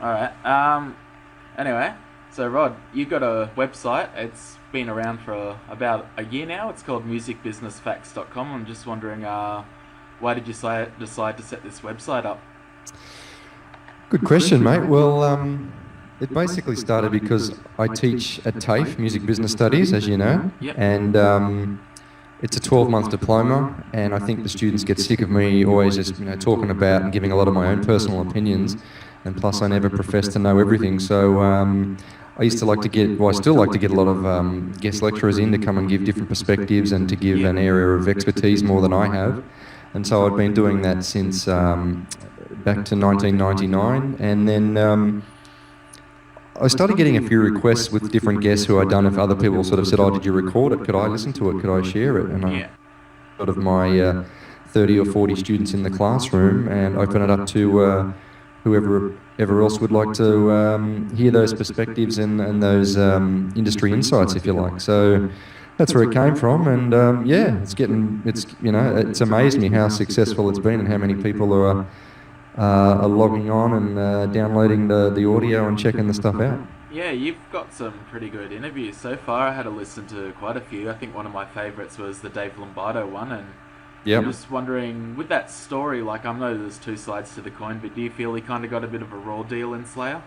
All right. Anyway, so Rod, you've got a website. It's been around for about a year now. It's called musicbusinessfacts.com. I'm just wondering, why did you decide to set this website up? Good question, mate. Well, it basically started because I teach at TAFE, Music Business Studies, as you know, Yep. and it's a 12-month diploma, and I think the students get sick of me always just, talking about and giving a lot of my own personal opinions, and plus I never profess to know everything, so I used to like to get, well, I still like to get a lot of guest lecturers in to come and give different perspectives and to give an area of expertise more than I have. And so I'd been doing that since back to 1999, and then I started getting a few requests with different guests who I'd done. If other people sort of said, "Oh, did you record it? Could I listen to it? Could I share it?" And I sort of my 30 or 40 students in the classroom and open it up to whoever else would like to hear those perspectives and those industry insights, if you like. So that's where it came from, and it's amazed me how successful it's been and how many people are logging on and downloading the audio and checking the stuff out. Yeah, you've got some pretty good interviews so far. I had to listen to quite a few. I think one of my favourites was the Dave Lombardo one, and I'm just wondering, with that story, like, I know there's two sides to the coin, but do you feel he kind of got a bit of a raw deal in Slayer?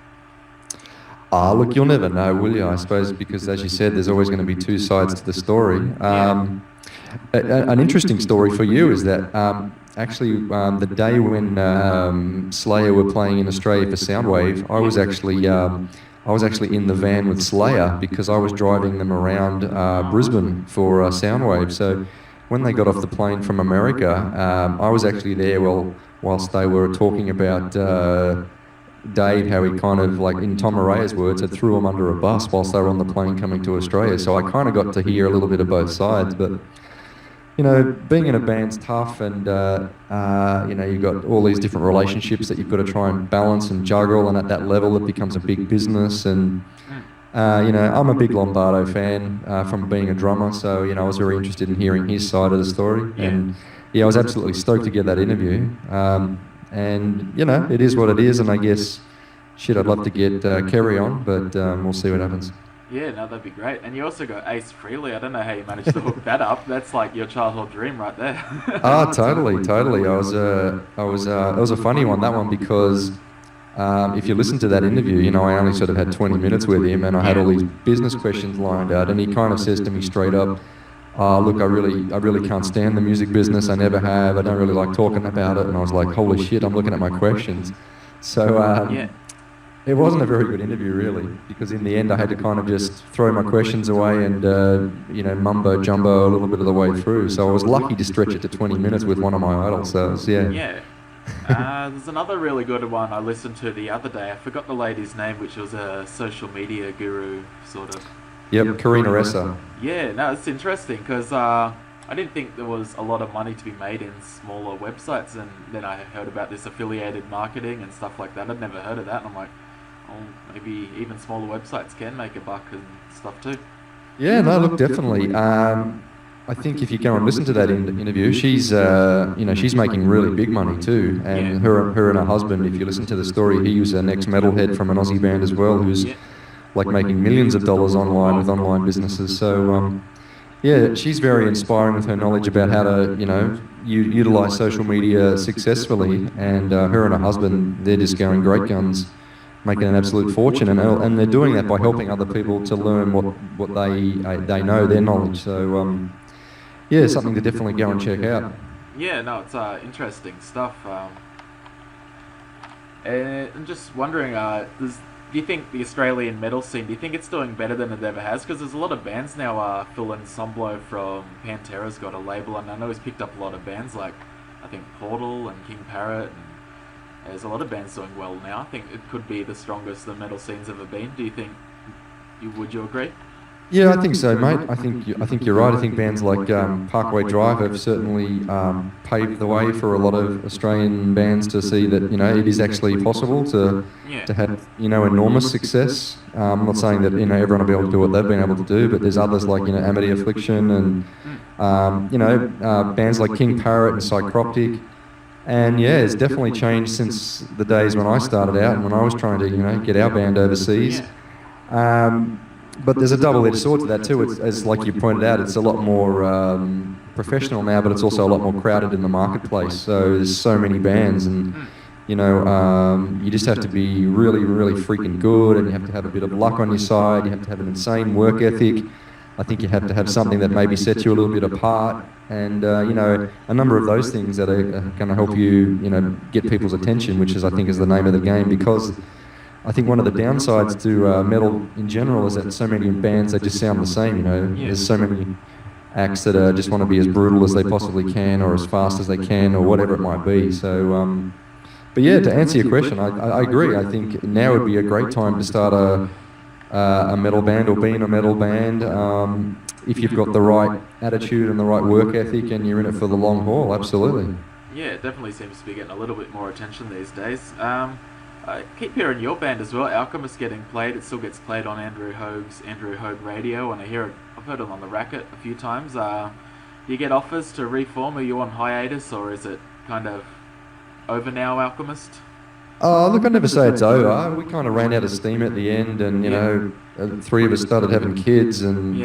Look, you'll never know, will you? I suppose because, as you said, there's always going to be two sides to the story. An interesting story for you is that actually the day when Slayer were playing in Australia for Soundwave, I was actually in the van with Slayer because I was driving them around Brisbane for Soundwave. So when they got off the plane from America, I was actually there whilst they were talking about Dave, how he kind of, like in Tom Aray's words, had threw him under a bus whilst they were on the plane coming to Australia. So I kind of got to hear a little bit of both sides. But, being in a band's tough, and, you've got all these different relationships that you've got to try and balance and juggle. And at that level, it becomes a big business. And, I'm a big Lombardo fan from being a drummer. So, I was very interested in hearing his side of the story. And, I was absolutely stoked to get that interview. And, it is what it is, and I guess, I'd love to get Kerry on, but we'll see what happens. Yeah, no, that'd be great. And you also got Ace Frehley. I don't know how you managed to hook that up. That's like your childhood dream right there. Totally. It was a funny one, that one, because if you listen to that interview, I only sort of had 20 minutes with him, and I had all these business questions lined out, and he kind of says to me straight up, look, I really can't stand the music business. I never have. I don't really like talking about it. And I was like, holy shit, I'm looking at my questions. So it wasn't a very good interview, really, because in the end I had to kind of just throw my questions away and, mumbo jumbo a little bit of the way through. So I was lucky to stretch it to 20 minutes with one of my idols. So, there's another really good one I listened to the other day. I forgot the lady's name, which was a social media guru, sort of. Yep, Karina Ressa. Yeah, no, it's interesting because I didn't think there was a lot of money to be made in smaller websites, and then I heard about this affiliated marketing and stuff like that. I'd never heard of that, and I'm like, oh, maybe even smaller websites can make a buck and stuff too. Yeah, no, look, definitely. I think if you go and listen to that interview, she's making really big money too, and her and her husband, if you listen to the story, he was an ex-metalhead from an Aussie band as well, who's like making millions of dollars online with online businesses. So, she's very inspiring with her knowledge about how to, utilize social media successfully. And her and her husband, they're just going great guns, making an absolute fortune. And they're doing that by helping other people to learn what they know, their knowledge. So, something to definitely go and check out. Yeah, no, it's interesting stuff. And I'm just wondering, do you think the Australian metal scene, do you think it's doing better than it ever has? Because there's a lot of bands now. Phil Ensemblo from Pantera's got a label, and I know he's picked up a lot of bands like, I think, Portal and King Parrot, and there's a lot of bands doing well now. I think it could be the strongest the metal scene's ever been. Do you think, would you agree? Yeah, I think so, mate. I think you're right. I think bands like Parkway Drive have certainly paved the way for a lot of Australian bands to see that it is actually possible to have enormous success. I'm not saying that everyone will be able to do what they've been able to do, but there's others like Amity Affliction and bands like King Parrot and Psychroptic. And yeah, it's definitely changed since the days when I started out and when I was trying to, get our band overseas. But there's a double-edged sword to that too. It's, as like you pointed out, it's a lot more professional now, but it's also a lot more crowded in the marketplace. So there's so many bands, and you just have to be really, really freaking good, and you have to have a bit of luck on your side. You have to have an insane work ethic. I think you have to have something that maybe sets you a little bit apart, and a number of those things that are going to help you, get people's attention, which is, I think, is the name of the game. Because I think one of the downsides to metal in general is that so many bands, they just sound the same. There's so many acts that just want to be as brutal as they possibly can, or as fast as they can, or whatever it might be. So, but yeah, to answer your question, I agree. I think now would be a great time to start a metal band, or be in a metal band, if you've got the right attitude and the right work ethic, and you're in it for the long haul. Absolutely. Yeah, it definitely seems to be getting a little bit more attention these days. I keep hearing your band as well, Alchemist, getting played. It still gets played on Andrew Hogue Radio, and I've heard it on the Racket a few times. Do you get offers to reform? Are you on hiatus, or is it kind of over now, Alchemist? Look, I never say it's over. We kind of ran out of steam at the end, and three of us started having kids, and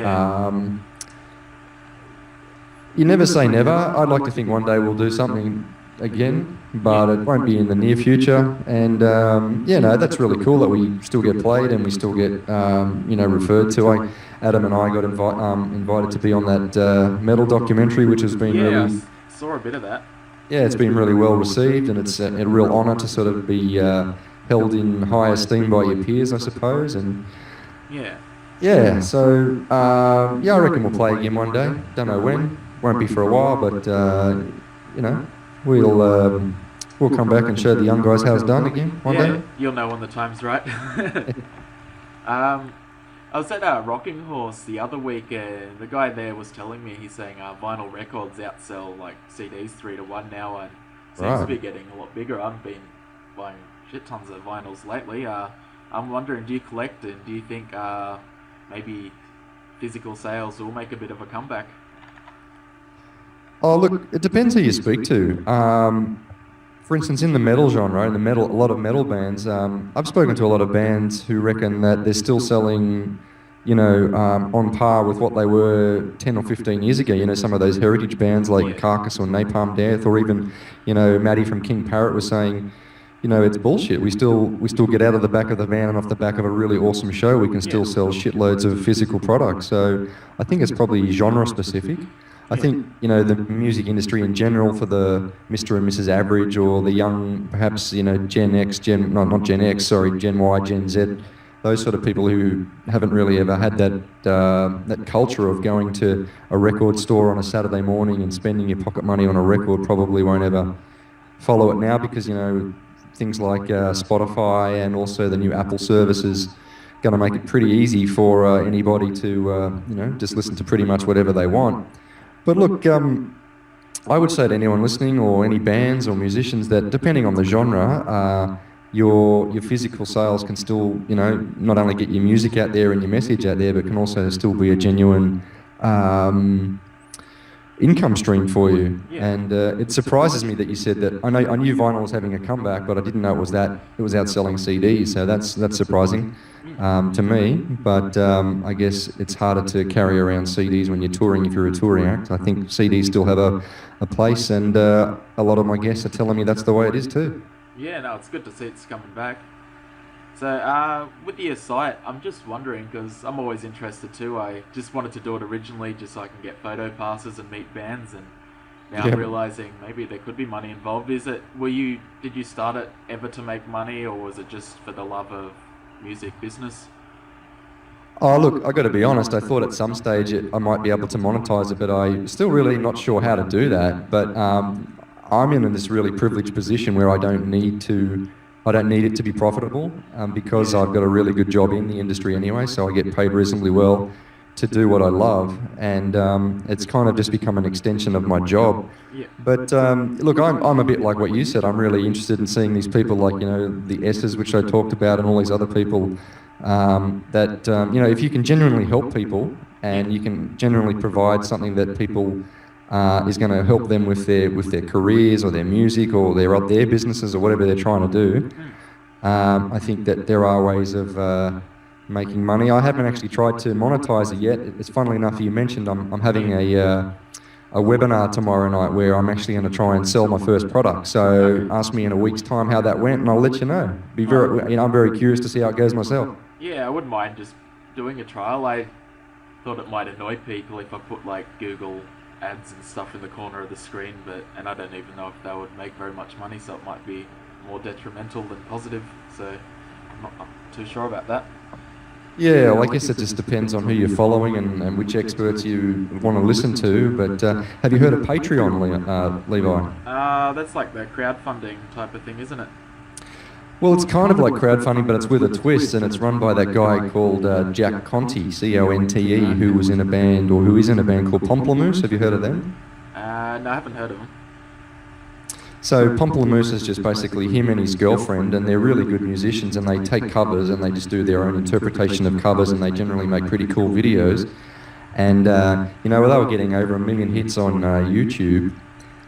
you never say never. I'd like to think one day we'll do something again, but it won't be in the near future. And that's really cool that we still get played and we still get referred to. Adam and I got invited to be on that metal documentary, which has been really. I saw a bit of that. Yeah, it's been really well received, and it's a real honour to sort of be held in high esteem by your peers, I suppose. And so I reckon we'll play again one day. Don't know when. Won't be for a while, but we'll come back and show the young guys how it's done again one day. You'll know when the time's right. I was at Rocking Horse the other week, and the guy there was telling me, he's saying vinyl records outsell like CDs 3-1 now, and seems to be getting a lot bigger. I've been buying shit tons of vinyls lately. I'm wondering, do you collect, and do you think maybe physical sales will make a bit of a comeback? Oh, look, it depends who you speak to. For instance, in the metal genre, a lot of metal bands, I've spoken to a lot of bands who reckon that they're still selling, on par with what they were 10 or 15 years ago. Some of those heritage bands like Carcass or Napalm Death, or even, Maddie from King Parrot was saying, it's bullshit. We still get out of the back of the van, and off the back of a really awesome show, we can still sell shitloads of physical products. So I think it's probably genre specific. I think, the music industry in general, for the Mr. and Mrs. Average, or the young, perhaps, Gen X, Gen Y, Gen Z, those sort of people who haven't really ever had that culture of going to a record store on a Saturday morning and spending your pocket money on a record, probably won't ever follow it now, because, things like Spotify and also the new Apple services going to make it pretty easy for anybody to, just listen to pretty much whatever they want. But look, I would say to anyone listening, or any bands or musicians, that depending on the genre, your physical sales can still, not only get your music out there and your message out there, but can also still be a genuine income stream for you. And it surprises me that you said that. I knew vinyl was having a comeback, but I didn't know it was outselling CDs. So that's surprising to me. But I guess it's harder to carry around CDs when you're touring, if you're a touring act. I think CDs still have a place, and a lot of my guests are telling me that's the way it is too. Yeah, no, it's good to see it's coming back. So, with your site, I'm just wondering, because I'm always interested too. I just wanted to do it originally just so I can get photo passes and meet bands, and now I'm realising maybe there could be money involved. Did you start it ever to make money, or was it just for the love of music business? Oh, look, I got to be honest, I thought at some stage I might be able to monetize it, but I'm still really not sure how to do that. But I'm in this really privileged position where I don't need it to be profitable, because I've got a really good job in the industry anyway, so I get paid reasonably well to do what I love, and it's kind of just become an extension of my job. But look, I'm a bit like what you said. I'm really interested in seeing these people like, the S's, which I talked about, and all these other people, if you can genuinely help people, and you can genuinely provide something that people is going to help them with their careers or their music or their businesses or whatever they're trying to do. I think that there are ways of making money. I haven't actually tried to monetize it yet. It's funnily enough, you mentioned I'm having a webinar tomorrow night where I'm actually going to try and sell my first product. So ask me in a week's time how that went, and I'll let you know. I'm very curious to see how it goes myself. Yeah, I wouldn't mind just doing a trial. I thought it might annoy people if I put like Google ads and stuff in the corner of the screen, and I don't even know if that would make very much money, so it might be more detrimental than positive. So I'm not too sure about that. Yeah, well, I guess it just depends on who you're following and which experts you want to listen to. But have you heard of Patreon, Levi? That's like the crowdfunding type of thing, isn't it? Well, it's kind of like crowdfunding, but it's with a twist, and it's run by that guy called Jack Conte, C-O-N-T-E, who is in a band called Pomplamoose. Have you heard of them? No, I haven't heard of them. So Pomplamoose is just basically him and his girlfriend, and they're really good musicians, and they take covers and they just do their own interpretation of covers, and they generally make pretty cool videos. And they were getting over 1 million hits on YouTube.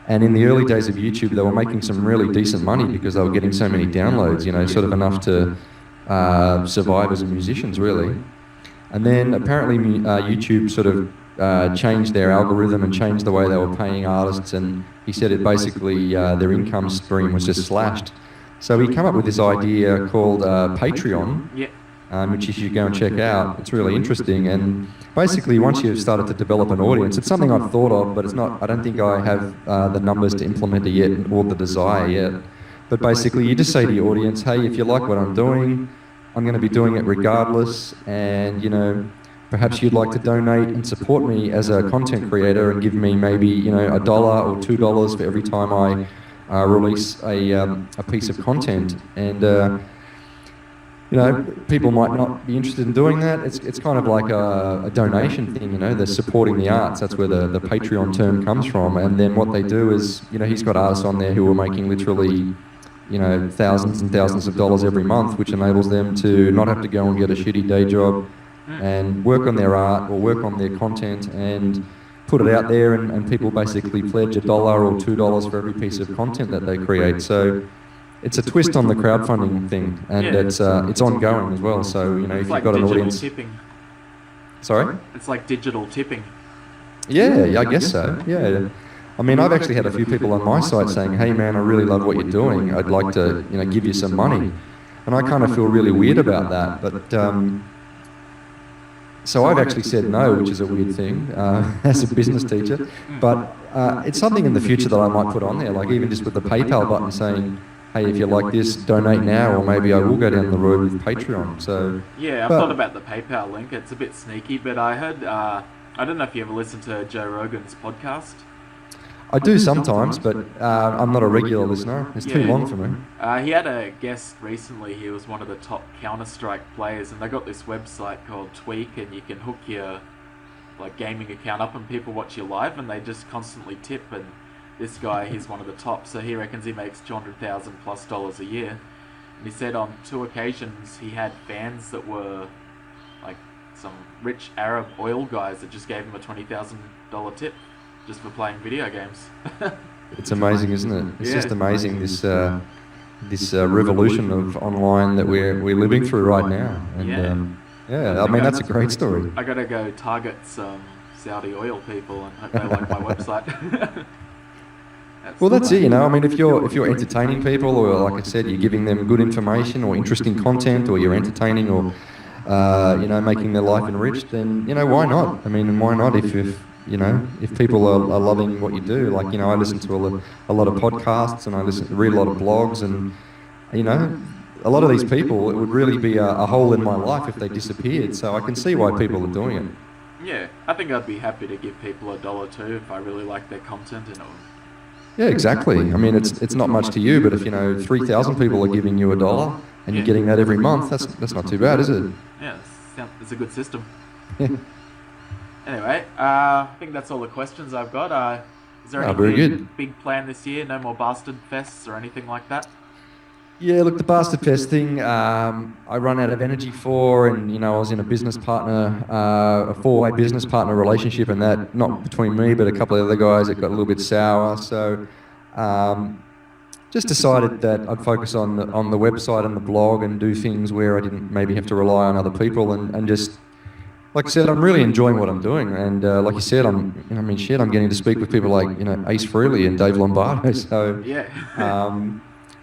And in the early days of YouTube, they were making some really decent money because they were getting so many downloads, sort of enough to survive as musicians, really. And then apparently YouTube sort of changed their algorithm and changed the way they were paying artists, and he said it basically, their income stream was just slashed. So he came up with this idea called Patreon, which you should go and check out. It's really interesting, and basically once you've started to develop an audience, it's something I've thought of, but I don't think I have the numbers to implement it yet, or the desire yet. But basically you just say to your audience, hey, if you like what I'm doing, I'm going to be doing it regardless, and perhaps you'd like to donate and support me as a content creator and give me maybe $1 or $2 for every time I release a piece of content. And people might not be interested in doing that. It's kind of like a donation thing, they're supporting the arts. That's where the Patreon term comes from. And then what they do is, he's got artists on there who are making literally, thousands and thousands of dollars every month, which enables them to not have to go and get a shitty day job and work on their art or work on their content and put it out there, and people basically pledge $1 or $2 for every piece of content that they create. So it's a twist on the crowdfunding thing, and it's ongoing as well. So if you've got an audience, tipping. Sorry, it's like digital tipping. Yeah, I guess so. Yeah, I mean, I've actually had a few people on my site saying, "Hey, man, I really love what you're doing. I'd like to, give you some money," and I kind of feel really weird about that, but. So I've actually said no, which is a weird thing as a business teacher. But it's something in the future that I might put on there, like even just with the PayPal button saying, hey, if you like this, donate now, or maybe I will go down the road with Patreon. So yeah, I've thought about the PayPal link. It's a bit sneaky, but I heard, I don't know if you ever listened to Joe Rogan's podcast. I do sometimes, but I'm not a regular listener. It's too long for me. He had a guest recently. He was one of the top Counter-Strike players, and they got this website called Tweak, and you can hook your gaming account up, and people watch you live, and they just constantly tip. And this guy, he's one of the top, so he reckons he makes $200,000+ a year. And he said on 2 occasions he had fans that were like some rich Arab oil guys that just gave him a $20,000 tip. Just for playing video games. It's amazing, isn't it? It's just amazing, this revolution of online that we're living through right now. And I mean, that's a great story. I gotta go target some Saudi oil people and hope they like my website. That's it. I mean, if you're entertaining people, or like I said, you're giving them good information or interesting content, or you're entertaining, or making their life enriched, then why not? I mean, why not if people are loving what you do? Like, I listen to a lot of podcasts, and I read a lot of blogs, and, a lot of these people, it would really be a hole in my life if they disappeared. So I can see why people are doing it. Yeah, I think I'd be happy to give people $1 too if I really like their content and all. Yeah, exactly. I mean, it's not much to you, but if 3,000 people are giving you $1 and you're getting that every month, that's not too bad, is it? Yeah, it's a good system. Yeah. Anyway, I think that's all the questions I've got. Is there very anything good. big plan this year? No more bastard fests or anything like that? Yeah, look, the Bastard Fest thing, I run out of energy for, and I was in a business partner, a four-way business partner relationship, and that, not between me, but a couple of other guys, it got a little bit sour. So, just decided that I'd focus on the website and the blog and do things where I didn't maybe have to rely on other people, and just, like I said, I'm really enjoying what I'm doing, and like you said, I'm getting to speak with people like Ace Frehley and Dave Lombardo. So Yeah.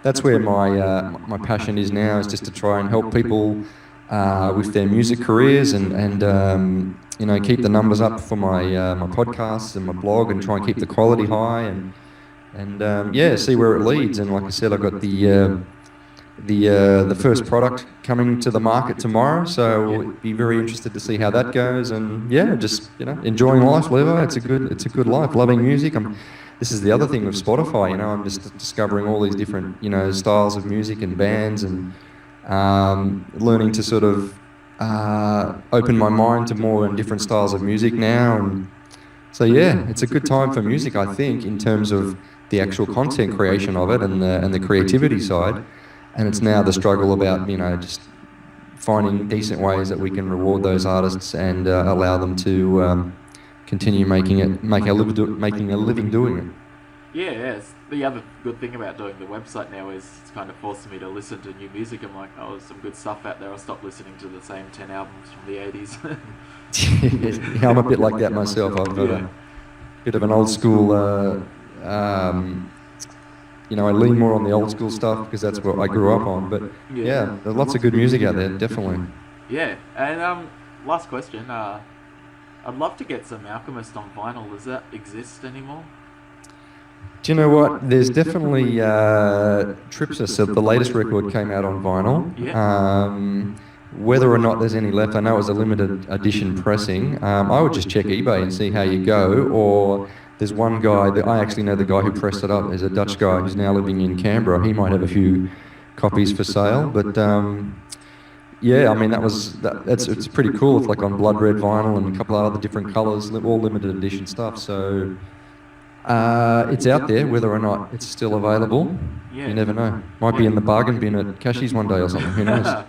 that's where my passion is now, is just to try and help people with their music careers, and keep the numbers up for my podcasts and my blog, and try and keep the quality high, and see where it leads. And like I said, I've got the first product coming to the market tomorrow, so we'll be very interested to see how that goes. And just enjoying life, Levo. It's a good life, loving music. This is the other thing with Spotify. I'm just discovering all these different styles of music and bands, and learning to sort of open my mind to more and different styles of music now. And so it's a good time for music, I think, in terms of the actual content creation of it and the creativity side. And it's now the struggle about just finding decent ways that we can reward those artists and allow them to continue making a living doing it. Yeah. The other good thing about doing the website now is it's kind of forcing me to listen to new music. I'm like, oh, there's some good stuff out there. I'll stop listening to the same 10 albums from the 80s. Yeah, I'm a bit like that myself. I've got a bit of an old school. I lean more on the old school stuff because that's what I grew up on. But there's lots of good music out there, definitely. Yeah, and last question. I'd love to get some Alchemist on vinyl. Does that exist anymore? Do you know what? There's definitely Tripsis, the latest record, came out on vinyl. Yeah. Whether or not there's any left, I know it was a limited edition pressing. I would just check eBay and see how you go. Or there's one guy that I actually know, the guy who pressed it up. There's a Dutch guy who's now living in Canberra. He might have a few copies for sale. But it's pretty cool. It's like on blood red vinyl and a couple of other different colours, all limited edition stuff. So it's out there. Whether or not it's still available, you never know. Might be in the bargain bin at Cashies one day or something. Who knows?